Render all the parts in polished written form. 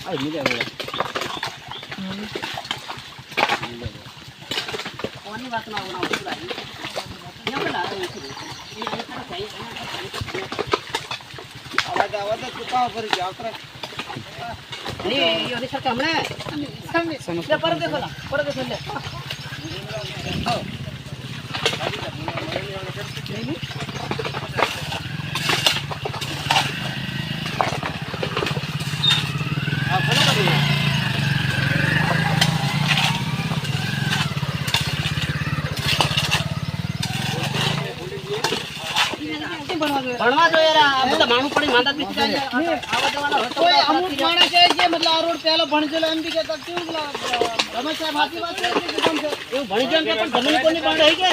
આ મિલે કોની વાત ના બનાવ પૂરા યમ ના આવે છે આવાજ ચુકાવ કરી જાવ કરે नहीं ये सर हमने ले पर देखो ला पर देखो ले हां फॉलो करिए बनवा दो यार अब तो मानू पड़ी मानता भी चाहिए आवा देवाना कोई अमुक माने के जे मतलब आ रोड पहलो भणजेलो एम बी के तक क्यों रमेश साहब हाथी बात है कि कौन से ए भणजेल के पण जमीन को नहीं बन रही के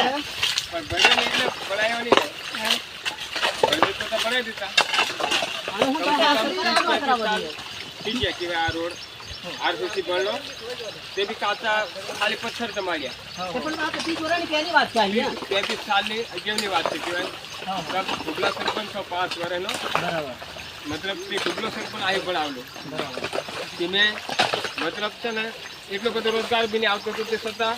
पर बने नहीं એટલે બનાયો नहीं है बने तो बना देता आनो हम तो ठीक है कि आ रोड आरसीसी बनलो ते भी काचा खाली पत्थर जमाड़िया तो पण बात 30 વર્ષની પહેલી વાત છે અહીંયા 33 સાલની અગેવની વાત છે કેવાય તબ ડુબલા સરપંચ 5 વર્ષનો બરાબર मतलब તે ડુબલો સરપંચ આયો બનાવલો બરાબર તેમે मतलब છે ને એટલો બધો રોજગાર બી આવતો તો તે છતાં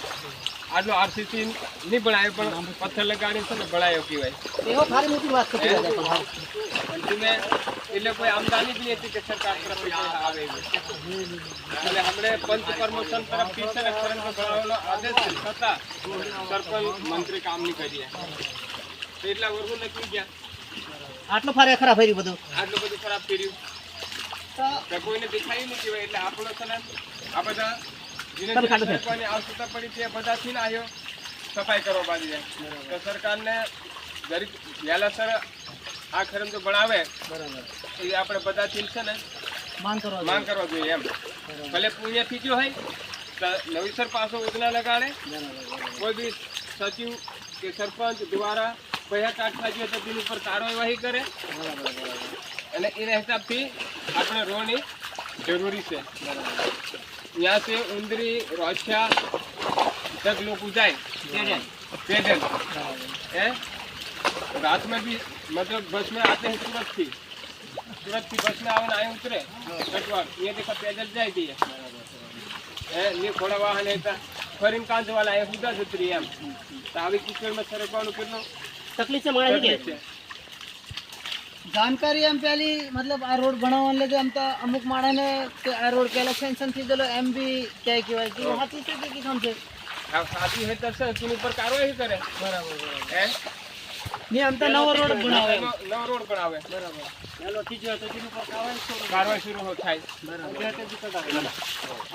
આટલો આરસીસી નહીં બનાવ્યો પણ પથ્થર લગાડીને છે ને બનાવ્યો કહેવાય એવો ખાલી મોટી વાત છે તમે એટલે કોઈ આમદાની જ નહીં હતી કે સરકાર તરફથી આવે એટલે હમણે પંચ પ્રમોશન તરફથી છે ને ખરેખર બનાવેલો આદેશ છે છતાં સરપંચ મંત્રી કામ નહીં કરીએ તો એટલા વર્ષો નક્કી ગયા આટલો ફારે ખરાબ ફેર્યું બધું આટલું બધું ખરાબ કર્યું તો કોઈને દેખાયું નહીં કહેવાય એટલે આપણો છે ને આ બધા સરકારની આવશ્યકતા પડી છે બધાથી ને આવ્યો સફાઈ કરવા બાજુ જાય તો સરકારને ગરીબ વહેલાસર આ ખરેમ તો બનાવે બરાબર એ આપણે બધાથી છે ને માંગ કરવા જોઈએ એમ ભલે પુણ્યથી જો હોય તો નવીસર પાછો ઉદના લગાડે કોઈ બી સચિવ કે સરપંચ દ્વારા પૈસા કાઢવા જોઈએ તો તેની ઉપર કાર્યવાહી કરે અને એના હિસાબથી આપણે રોની જરૂરી છે यहाँ से उंदरी रोछा तक लोग जाए पैदल है रात में भी मतलब बस में आते हैं सूरत थी बस में आवे आए उतरे कटवार ये देखा पैदल जाए थी ये थोड़ा वाहन है फरीन कांच वाला है उदा जतरी एम तो આવી કિચડ में સરકવાનું કેટલો તકલીફ છે માણસ કે जानकारी हम पहली मतलब आ रोड बनावने लगे हम तो अमुक माड़ा ने आ रोड पहले सेंशन थी चलो एम भी क्या किया कि हाथी से कि हम से अब हाथी है तो सर तीन ऊपर कार्रवाई करे बराबर है नहीं हम तो नव रोड बनावे बराबर चलो ठीक है तो तीन ऊपर कार्रवाई शुरू हो થાય बराबर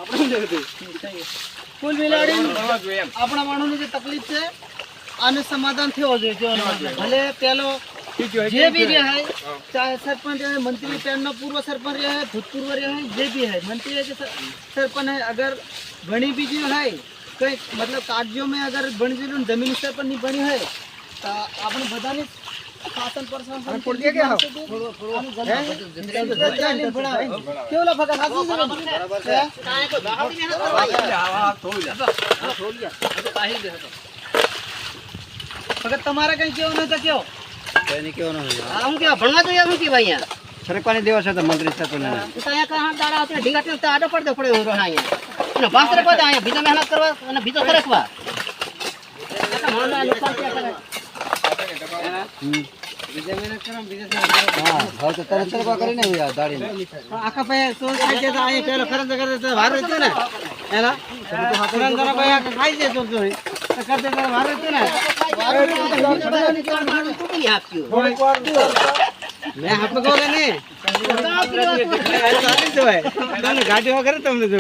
આપણે દેખો સહી કુલ મિલાડી આપણા માણસની જે તકલીફ છે આને સમાધાન થયો જોઈએ ભલે પેલો जे भी रहा है चाहे सरपंच है मंत्री है पूर्व सरपंच है भूतपूर्व है जे भी है मंत्री है सरपंच है अगर बनी भी जो है कई मतलब कागजों में अगर बन जो जमीन स्तर पर नहीं बनी है तो आपने बधाने शासन प्रशासन छोड़ दिया क्या क्यों ला फका हाथ से बराबर है काहे को गाड़ी में ना छोड़ दिया तो काहे दे फकत तुम्हारा कहीं क्यों नहीं था क्यों नहीं क्यों ना हम क्या बनवा दो यार की भाई यहाँ सरकारी दिवस है तो मंत्री सरपंच ने तो यहाँ कहाँ दाड़ा होते हैं ढीगा तो आडो पड़ दो पड़े हो रहा है ना बात रे पता है बिना मेहनत करवा ना बिना करे कवा ऐसा मानना नुकसान क्या करे बिना मेहनत करो बिना हां हां तो तरह तरह करे नहीं यार दाढ़ी आका पे सोच खाई के आए पहले खरंज कर देते बाहर रहते ना है ना तो खरंज जरा पे आके खाई दे तो करते कर बाहर रहते ना तू नहीं आप क्यों मैं आप को बोले ने तो है तुमने गाड़ी वगैरह तुमने जो